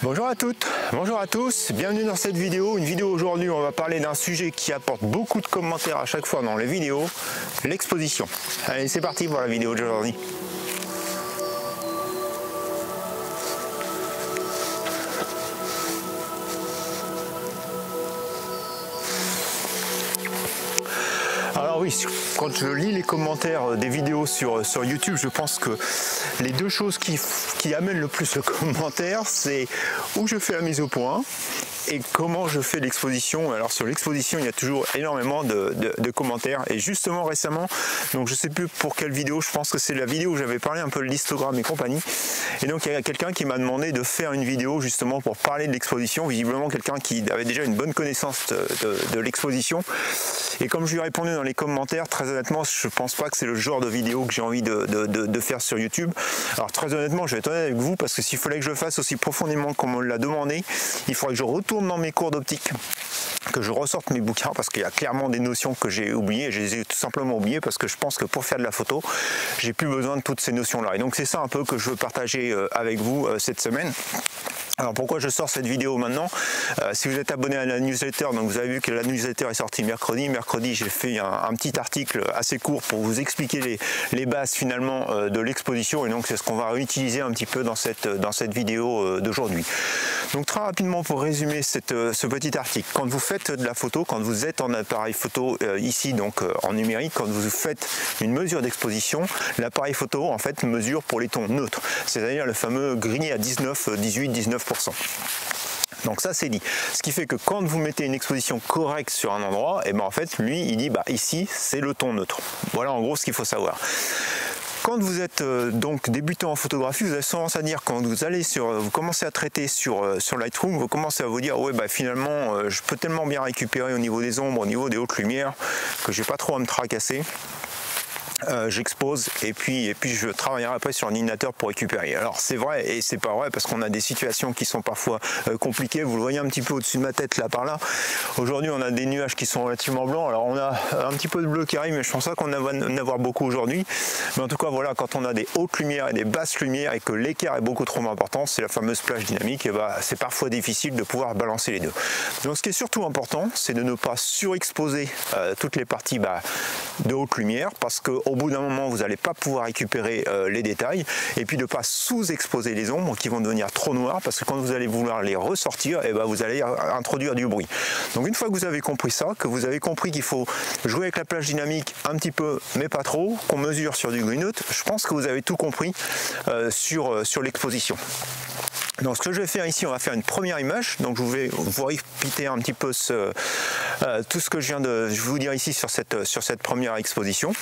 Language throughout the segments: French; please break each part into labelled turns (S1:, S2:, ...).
S1: Bonjour à toutes, bonjour à tous, bienvenue dans cette vidéo. Une vidéo aujourd'hui où on va parler d'un sujet qui apporte beaucoup de commentaires à chaque fois dans les vidéos, l'exposition. Allez, c'est parti pour la vidéo d'aujourd'hui. Alors oui, quand je lis les commentaires des vidéos sur YouTube, je pense que les deux choses qui amènent le plus le commentaire, c'est où je fais la mise au point et comment je fais l'exposition. Alors sur l'exposition, il y a toujours énormément de commentaires. Et justement récemment, donc je sais plus pour quelle vidéo, je pense que c'est la vidéo où j'avais parlé un peu de l'histogramme et compagnie. Et donc il y a quelqu'un qui m'a demandé de faire une vidéo justement pour parler de l'exposition. Visiblement quelqu'un qui avait déjà une bonne connaissance de l'exposition. Et comme je lui ai répondu dans les commentaires, très honnêtement, je pense pas que c'est le genre de vidéo que j'ai envie de faire sur YouTube. Alors très honnêtement, je vais être honnête avec vous, parce que s'il fallait que je fasse aussi profondément comme on l'a demandé, il faudrait que je retourne dans mes cours d'optique, que je ressorte mes bouquins, parce qu'il y a clairement des notions que j'ai oubliées, et je les ai tout simplement oubliées, parce que je pense que pour faire de la photo, j'ai plus besoin de toutes ces notions-là. Et donc c'est ça un peu que je veux partager avec vous cette semaine. Alors pourquoi je sors cette vidéo maintenant? Si vous êtes abonné à la newsletter, donc vous avez vu que la newsletter est sortie mercredi. Mercredi, j'ai fait un petit article assez court pour vous expliquer les bases finalement de l'exposition, et donc c'est ce qu'on va utiliser un petit peu dans cette vidéo d'aujourd'hui. Donc très rapidement pour résumer ce petit article, quand vous faites de la photo, quand vous êtes en appareil photo ici donc en numérique, quand vous faites une mesure d'exposition, l'appareil photo en fait mesure pour les tons neutres, c'est-à-dire le fameux gris à 18-19%. Donc ça c'est dit. Ce qui fait que quand vous mettez une exposition correcte sur un endroit, et ben en fait lui il dit bah ici c'est le ton neutre. Voilà en gros ce qu'il faut savoir. Quand vous êtes donc débutant en photographie, vous avez tendance à dire, quand vous allez vous commencez à traiter sur Lightroom, vous commencez à vous dire ouais bah finalement je peux tellement bien récupérer au niveau des ombres, au niveau des hautes lumières, que j'ai pas trop à me tracasser. J'expose et puis je travaillerai après sur l'ordinateur pour récupérer. Alors c'est vrai et c'est pas vrai, parce qu'on a des situations qui sont parfois compliquées. Vous le voyez un petit peu au-dessus de ma tête là par là. Aujourd'hui on a des nuages qui sont relativement blancs. Alors on a un petit peu de bleu qui arrive, mais je pense pas qu'on va en avoir beaucoup aujourd'hui. Mais en tout cas voilà, quand on a des hautes lumières et des basses lumières et que l'écart est beaucoup trop important, c'est la fameuse plage dynamique, et bah c'est parfois difficile de pouvoir balancer les deux. Donc ce qui est surtout important, c'est de ne pas surexposer toutes les parties de haute lumière, parce que au bout d'un moment vous n'allez pas pouvoir récupérer les détails, et puis de ne pas sous-exposer les ombres qui vont devenir trop noires, parce que quand vous allez vouloir les ressortir, et ben vous allez introduire du bruit. Donc une fois que vous avez compris ça, que vous avez compris qu'il faut jouer avec la plage dynamique un petit peu mais pas trop, qu'on mesure sur du gris neutre, je pense que vous avez tout compris sur l'exposition. Donc ce que je vais faire ici, on va faire une première image. Donc je vais vous répéter un petit peu tout ce que je viens de vous dire ici sur cette première exposition.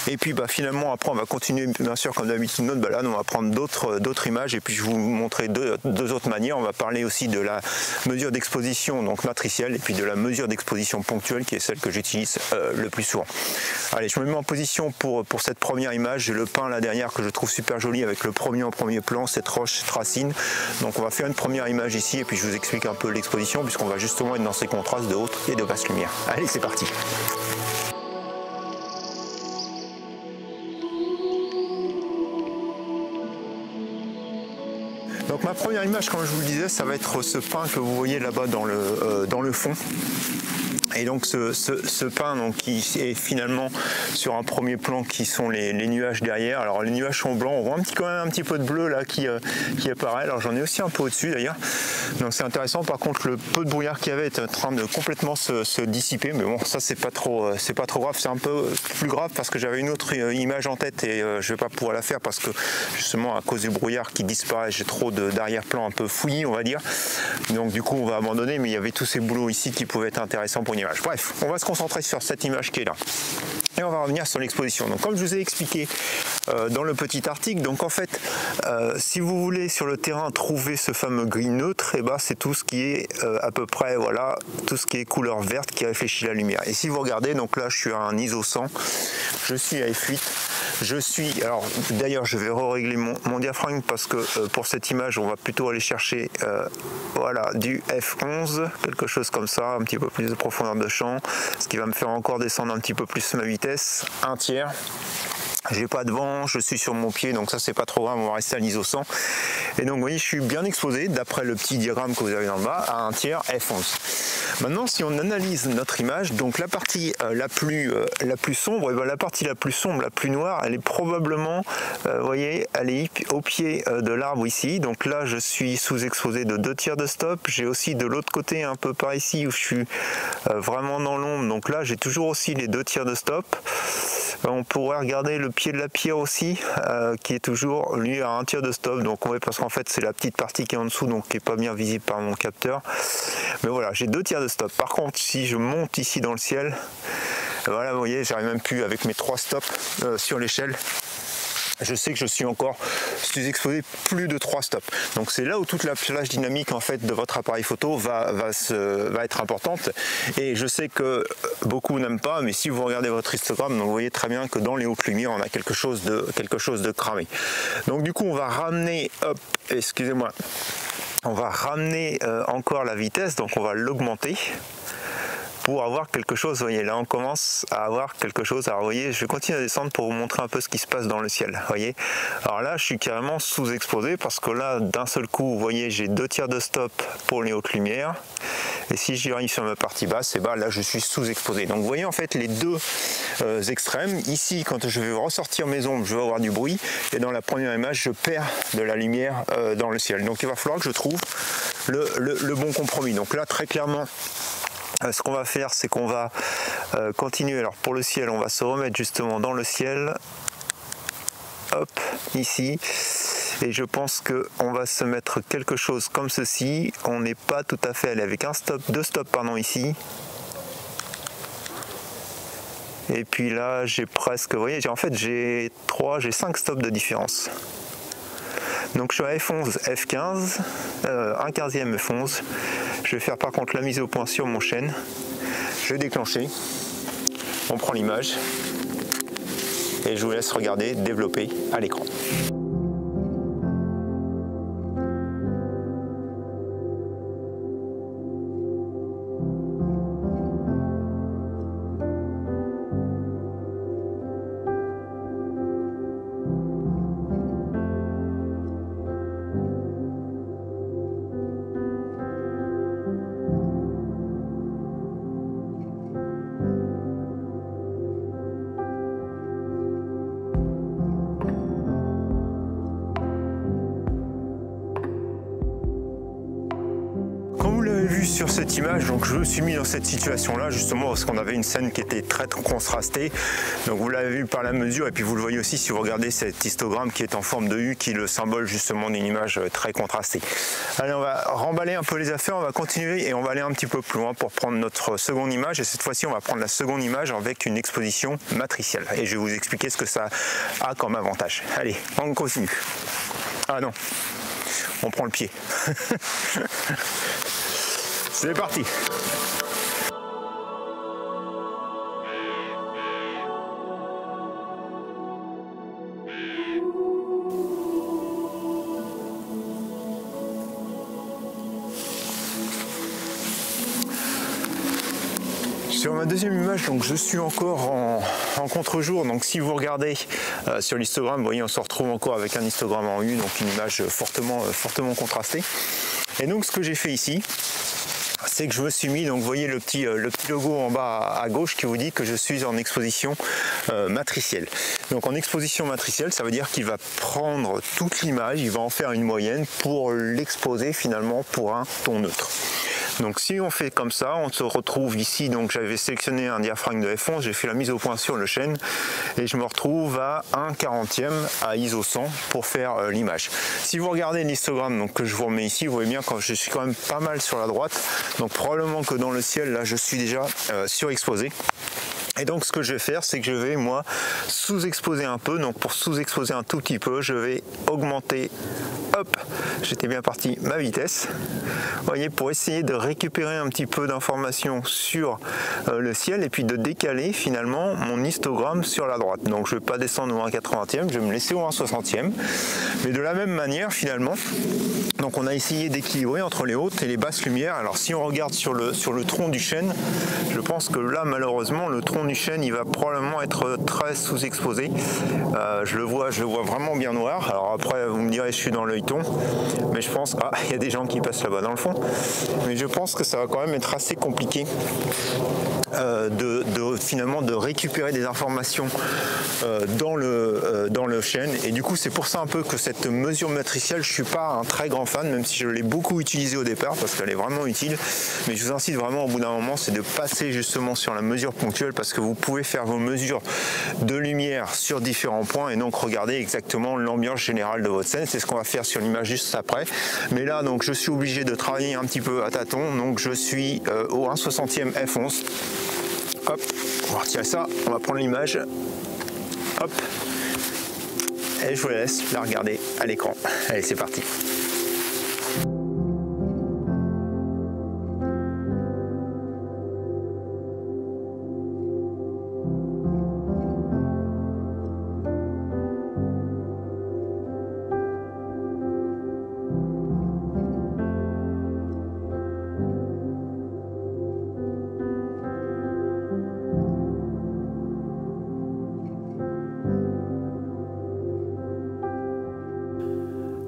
S1: Et puis finalement après on va continuer bien sûr comme d'habitude notre balade, on va prendre d'autres images, et puis je vais vous montrer deux autres manières. On va parler aussi de la mesure d'exposition donc matricielle, et puis de la mesure d'exposition ponctuelle qui est celle que j'utilise le plus souvent. Allez, je me mets en position pour cette première image. J'ai le pin là derrière que je trouve super joli avec le premier en premier plan, cette roche, cette racine. Donc on va faire une première image ici, et puis je vous explique un peu l'exposition, puisqu'on va justement être dans ces contrastes de haute et de basse lumière. Allez, c'est parti. Donc ma première image, comme je vous le disais, ça va être ce pin que vous voyez là-bas dans le fond. Et donc ce pin donc, qui est finalement sur un premier plan, qui sont les nuages derrière. Alors les nuages sont blancs, on voit quand même un petit peu de bleu là qui apparaît. Alors j'en ai aussi un peu au-dessus d'ailleurs, donc c'est intéressant. Par contre le peu de brouillard qu'il y avait est en train de complètement se dissiper, mais bon ça c'est pas trop grave. C'est un peu plus grave parce que j'avais une autre image en tête, et je vais pas pouvoir la faire parce que justement à cause du brouillard qui disparaît, j'ai trop d'arrière-plan un peu fouillis on va dire. Donc du coup on va abandonner, mais il y avait tous ces boulots ici qui pouvaient être intéressants pour une image. Bref, on va se concentrer sur cette image qui est là. Et on va revenir sur l'exposition. Donc comme je vous ai expliqué dans le petit article, donc en fait, si vous voulez sur le terrain trouver ce fameux gris neutre, et ben c'est tout ce qui est à peu près, voilà, tout ce qui est couleur verte qui réfléchit la lumière. Et si vous regardez, donc là je suis à un ISO 100, je suis à f8, alors d'ailleurs je vais régler mon diaphragme, parce que pour cette image on va plutôt aller chercher voilà, du f11, quelque chose comme ça, un petit peu plus de profondeur de champ, ce qui va me faire encore descendre un petit peu plus ma vitesse, un tiers. J'ai pas de vent, je suis sur mon pied, donc ça c'est pas trop grave, on va rester à l'ISO 100. Et donc vous voyez, je suis bien exposé, d'après le petit diagramme que vous avez dans le bas, à un tiers f11. Maintenant, si on analyse notre image, donc la partie la plus sombre, et bien la partie la plus sombre, la plus noire, elle est probablement, vous voyez, elle est au pied de l'arbre ici. Donc là, je suis sous-exposé de 2 tiers de stop. J'ai aussi de l'autre côté, un peu par ici, où je suis vraiment dans l'ombre. Donc là, j'ai toujours aussi les 2 tiers de stop. On pourrait regarder le pied de la pierre aussi, qui est toujours lui à 1 tiers de stop. Donc ouais, parce qu'en fait c'est la petite partie qui est en dessous, donc qui est pas bien visible par mon capteur. Mais voilà, j'ai 2 tiers de stop. Par contre, si je monte ici dans le ciel, voilà, vous voyez, j'arrive même plus avec mes 3 stops sur l'échelle. Je sais que je suis encore sous-exposé plus de 3 stops. Donc c'est là où toute la plage dynamique en fait de votre appareil photo va être importante. Et je sais que beaucoup n'aiment pas, mais si vous regardez votre histogramme, donc vous voyez très bien que dans les hautes lumières, on a quelque chose de cramé. Donc du coup, on va ramener, hop, excusez-moi, on va ramener encore la vitesse, donc on va l'augmenter pour avoir quelque chose. Vous voyez, là on commence à avoir quelque chose. Alors vous voyez, je vais continuer à descendre pour vous montrer un peu ce qui se passe dans le ciel. Vous voyez, alors là je suis carrément sous-exposé parce que là d'un seul coup, vous voyez, j'ai 2 tiers de stop pour les hautes lumières. Et si j'arrive sur ma partie basse, et ben là je suis sous-exposé. Donc vous voyez en fait les deux extrêmes. Ici, quand je vais ressortir mes ombres, je vais avoir du bruit. Et dans la première image, je perds de la lumière dans le ciel. Donc il va falloir que je trouve le bon compromis. Donc là très clairement, ce qu'on va faire, c'est qu'on va continuer. Alors pour le ciel, on va se remettre justement dans le ciel. Hop, ici. Et je pense qu'on va se mettre quelque chose comme ceci. On n'est pas tout à fait allé avec deux stops pardon, ici. Et puis là, j'ai presque, vous voyez, en fait, j'ai 5 stops de différence. Donc je suis à F11, F15, 1/15e F11. Je vais faire par contre la mise au point sur mon chêne. Je vais déclencher. On prend l'image. Et je vous laisse regarder, développer à l'écran. Sur cette image, donc je me suis mis dans cette situation là justement parce qu'on avait une scène qui était très contrastée, donc vous l'avez vu par la mesure et puis vous le voyez aussi si vous regardez cet histogramme qui est en forme de U, qui est le symbole justement d'une image très contrastée. Allez, on va remballer un peu les affaires, on va continuer et on va aller un petit peu plus loin pour prendre notre seconde image, et cette fois-ci on va prendre la seconde image avec une exposition matricielle et je vais vous expliquer ce que ça a comme avantage. Allez, on continue. Ah non, on prend le pied. C'est parti. Sur ma deuxième image, donc je suis encore en contre-jour, donc si vous regardez sur l'histogramme, vous voyez on se retrouve encore avec un histogramme en U, donc une image fortement contrastée. Et donc ce que j'ai fait ici, c'est que je me suis mis, donc vous voyez le petit logo en bas à gauche qui vous dit que je suis en exposition matricielle. Donc en exposition matricielle, ça veut dire qu'il va prendre toute l'image, il va en faire une moyenne pour l'exposer finalement pour un ton neutre. Donc si on fait comme ça, on se retrouve ici, donc j'avais sélectionné un diaphragme de F11, j'ai fait la mise au point sur le chêne et je me retrouve à 1/40e à ISO 100 pour faire l'image. Si vous regardez l'histogramme donc que je vous remets ici, vous voyez bien que je suis quand même pas mal sur la droite, donc probablement que dans le ciel là je suis déjà surexposé. Et donc ce que je vais faire, c'est que je vais moi sous-exposer un peu. Donc pour sous-exposer un tout petit peu, je vais augmenter hop, j'étais bien parti, ma vitesse. Vous voyez, pour essayer de récupérer un petit peu d'informations sur le ciel et puis de décaler finalement mon histogramme sur la droite. Donc je ne vais pas descendre au 1,80e, je vais me laisser au 1,60e. Mais de la même manière finalement, donc on a essayé d'équilibrer entre les hautes et les basses lumières. Alors si on regarde sur le tronc du chêne, je pense que là malheureusement le tronc du chêne il va probablement être très sous-exposé. Je le vois vraiment bien noir. Alors après vous me direz je suis dans l'œilleton, mais je pense, il y a des gens qui passent là-bas dans le fond, mais je pense que ça va quand même être assez compliqué finalement de récupérer des informations dans le chêne, et du coup c'est pour ça un peu que cette mesure matricielle, je suis pas un très grand fan, même si je l'ai beaucoup utilisée au départ parce qu'elle est vraiment utile, mais je vous incite vraiment au bout d'un moment, c'est de passer justement sur la mesure ponctuelle, parce que vous pouvez faire vos mesures de lumière sur différents points et donc regarder exactement l'ambiance générale de votre scène. C'est ce qu'on va faire sur l'image juste après, mais là donc je suis obligé de travailler un petit peu à tâtons, donc je suis au 1/60e f11. Hop, on va retirer ça, on va prendre l'image, hop, et je vous laisse la regarder à l'écran. Allez, c'est parti.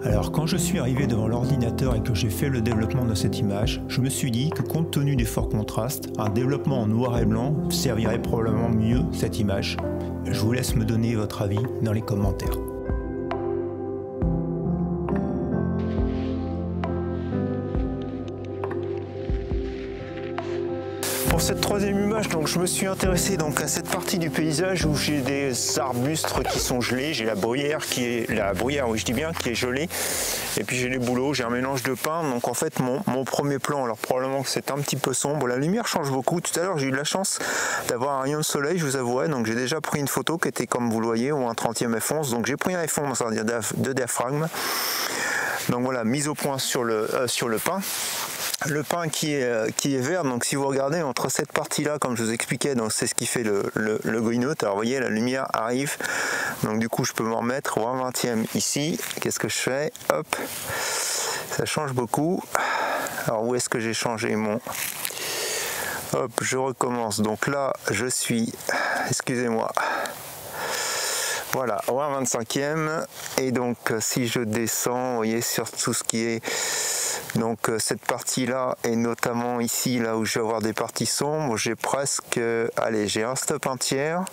S2: Alors quand je suis arrivé devant l'ordinateur et que j'ai fait le développement de cette image, je me suis dit que compte tenu des forts contrastes, un développement en noir et blanc servirait probablement mieux cette image. Je vous laisse me donner votre avis dans les commentaires.
S1: Pour cette troisième image, donc, je me suis intéressé donc, à cette partie du paysage où j'ai des arbustes qui sont gelés, j'ai la bruyère qui est qui est gelée, et puis j'ai les bouleaux, j'ai un mélange de pins. Donc en fait mon premier plan, alors probablement que c'est un petit peu sombre, la lumière change beaucoup. Tout à l'heure j'ai eu de la chance d'avoir un rayon de soleil, je vous avouerai, donc j'ai déjà pris une photo qui était comme vous le voyez au 1/30e f11, donc j'ai pris un f11, c'est-à-dire de diaphragme. Donc voilà, mise au point sur le pin. Le pin qui est vert, donc si vous regardez entre cette partie là, comme je vous expliquais, donc c'est ce qui fait le green out. Alors vous voyez la lumière arrive, donc du coup je peux me remettre au 1/20e ici. Qu'est-ce que je fais? Hop, ça change beaucoup. Alors où est-ce que j'ai changé mon... Hop, je recommence. Donc là je suis, excusez-moi, voilà, au 1/25e, et donc si je descends, vous voyez, sur tout ce qui est donc cette partie là, et notamment ici là où je vais avoir des parties sombres, j'ai presque, allez, j'ai un stop un tiers.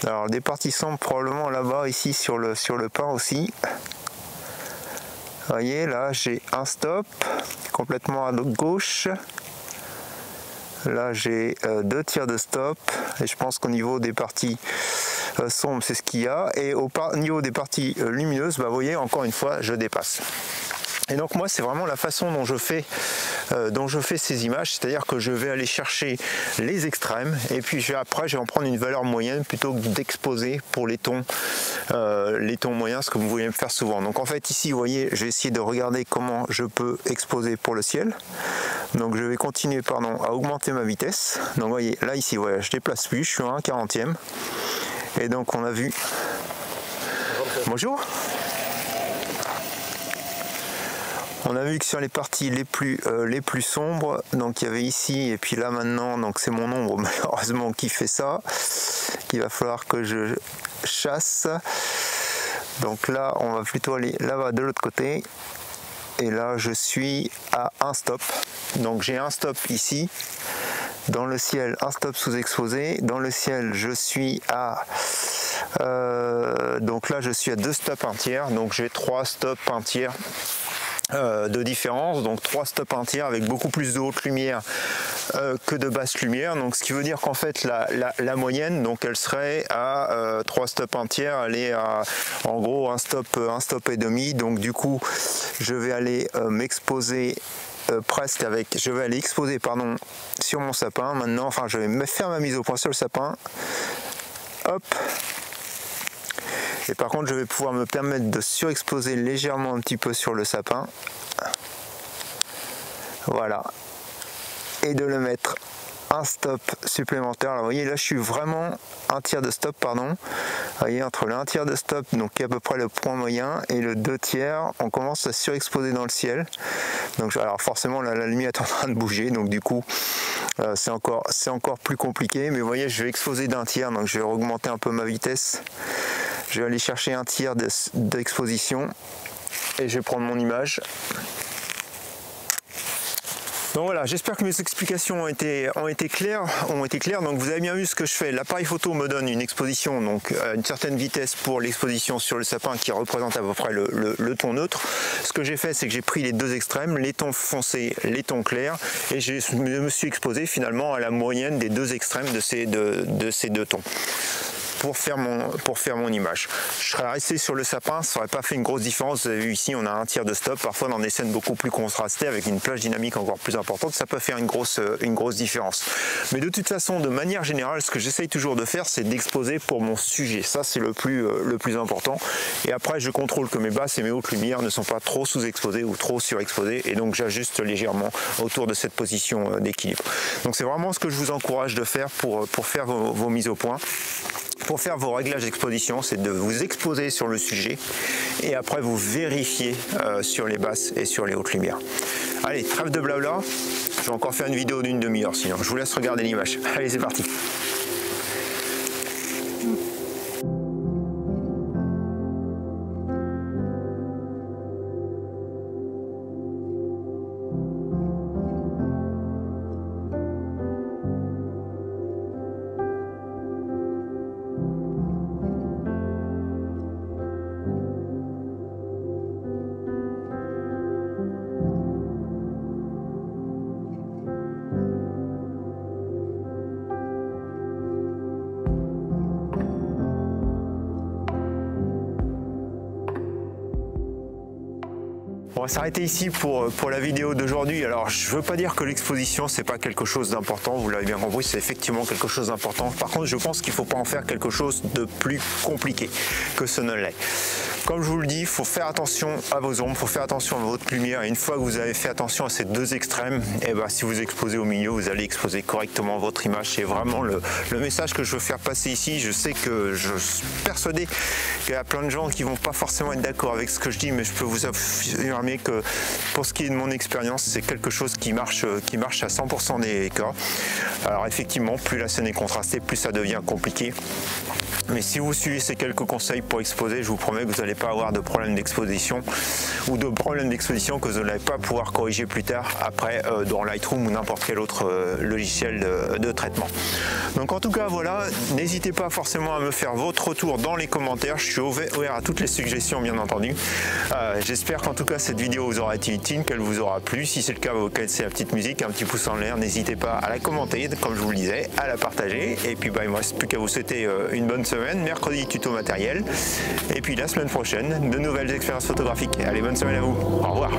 S1: Alors des parties sombres probablement là-bas, ici sur le pin aussi. Vous voyez là j'ai un stop complètement à gauche. Là j'ai 2 tiers de stop, et je pense qu'au niveau des parties sombres c'est ce qu'il y a, et au niveau des parties lumineuses, bah, vous voyez, encore une fois je dépasse. Et donc moi c'est vraiment la façon dont je fais ces images, c'est-à-dire que je vais aller chercher les extrêmes, et puis après je vais en prendre une valeur moyenne plutôt que d'exposer pour les tons moyens, ce que vous voyez me faire souvent. Donc en fait ici vous voyez, je vais essayer de regarder comment je peux exposer pour le ciel. Donc je vais continuer à augmenter ma vitesse. Donc vous voyez là ici, voilà, je déplace plus, je suis à 1/40e, et donc on a vu. Bonjour. On a vu que sur les parties les plus sombres, donc il y avait ici, et puis là maintenant, donc c'est mon ombre malheureusement qui fait ça, qu'il va falloir que je chasse. Donc là on va plutôt aller là-bas de l'autre côté, et là je suis à un stop. Donc j'ai un stop ici, dans le ciel un stop sous-exposé, dans le ciel je suis à... donc là je suis à 2 stops un tiers, donc j'ai 3 stops un tiers de différence, donc 3 stops un tiers avec beaucoup plus de haute lumière que de basse lumière. Donc ce qui veut dire qu'en fait la moyenne, donc elle serait à 3 stops un tiers, elle est à en gros un stop et demi. Donc du coup je vais aller m'exposer presque avec, je vais aller exposer pardon sur mon sapin maintenant, enfin je vais me faire ma mise au point sur le sapin, hop. Et par contre je vais pouvoir me permettre de surexposer légèrement un petit peu sur le sapin. Voilà. Et de le mettre un stop supplémentaire. Alors vous voyez là je suis vraiment un tiers de stop, pardon. Vous voyez, entre le 1 tiers de stop, donc qui est à peu près le point moyen, et le 2 tiers, on commence à surexposer dans le ciel. Donc alors forcément là, la lumière est en train de bouger, donc du coup c'est encore plus compliqué. Mais vous voyez, je vais exposer d'un tiers, donc je vais augmenter un peu ma vitesse. Je vais aller chercher un tiers d'exposition et je vais prendre mon image. Donc voilà, j'espère que mes explications ont été claires. Donc vous avez bien vu ce que je fais. L'appareil photo me donne une exposition, donc à une certaine vitesse pour l'exposition sur le sapin qui représente à peu près le ton neutre. Ce que j'ai fait, c'est que j'ai pris les deux extrêmes, les tons foncés, les tons clairs, et je me suis exposé finalement à la moyenne des deux extrêmes de ces deux tons. Pour faire mon image. Je serais resté sur le sapin, ça n'aurait pas fait une grosse différence. Vous avez vu ici, on a un tiers de stop. Parfois dans des scènes beaucoup plus contrastées avec une plage dynamique encore plus importante, ça peut faire une grosse différence. Mais de toute façon, de manière générale, ce que j'essaye toujours de faire, c'est d'exposer pour mon sujet. Ça, c'est le plus important. Et après, je contrôle que mes basses et mes hautes lumières ne sont pas trop sous-exposées ou trop surexposées. Et donc, j'ajuste légèrement autour de cette position d'équilibre. Donc, c'est vraiment ce que je vous encourage de faire pour faire vos mises au point. Pour faire vos réglages d'exposition, c'est de vous exposer sur le sujet et après vous vérifiez sur les basses et sur les hautes lumières. Allez, trêve de blabla, je vais encore faire une vidéo d'une demi-heure sinon, je vous laisse regarder l'image. Allez, c'est parti. On va s'arrêter ici pour la vidéo d'aujourd'hui. Alors je veux pas dire que l'exposition c'est pas quelque chose d'important, vous l'avez bien compris, c'est effectivement quelque chose d'important. Par contre je pense qu'il faut pas en faire quelque chose de plus compliqué que ce ne l'est. Comme je vous le dis, il faut faire attention à vos ombres, il faut faire attention à votre lumière. Et une fois que vous avez fait attention à ces deux extrêmes, et ben, si vous exposez au milieu, vous allez exposer correctement votre image. C'est vraiment le message que je veux faire passer ici. Je sais que je suis persuadé qu'il y a plein de gens qui vont pas forcément être d'accord avec ce que je dis, mais je peux vous affirmer que pour ce qui est de mon expérience, c'est quelque chose qui marche à 100% des cas. Alors effectivement, plus la scène est contrastée, plus ça devient compliqué. Mais si vous suivez ces quelques conseils pour exposer, je vous promets que vous n'allez pas avoir de problème d'exposition ou de problème d'exposition que vous n'allez pas pouvoir corriger plus tard après dans Lightroom ou n'importe quel autre logiciel de traitement. Donc en tout cas voilà, n'hésitez pas forcément à me faire votre retour dans les commentaires, je suis ouvert à toutes les suggestions bien entendu. J'espère qu'en tout cas cette vidéo vous aura été utile, qu'elle vous aura plu. Si c'est le cas, vous connaissez la petite musique, un petit pouce en l'air, n'hésitez pas à la commenter comme je vous le disais, à la partager. Et puis bah, il ne me reste plus qu'à vous souhaiter une bonne semaine. Mercredi tuto matériel et puis la semaine prochaine de nouvelles expériences photographiques. Allez, bonne semaine à vous, au revoir.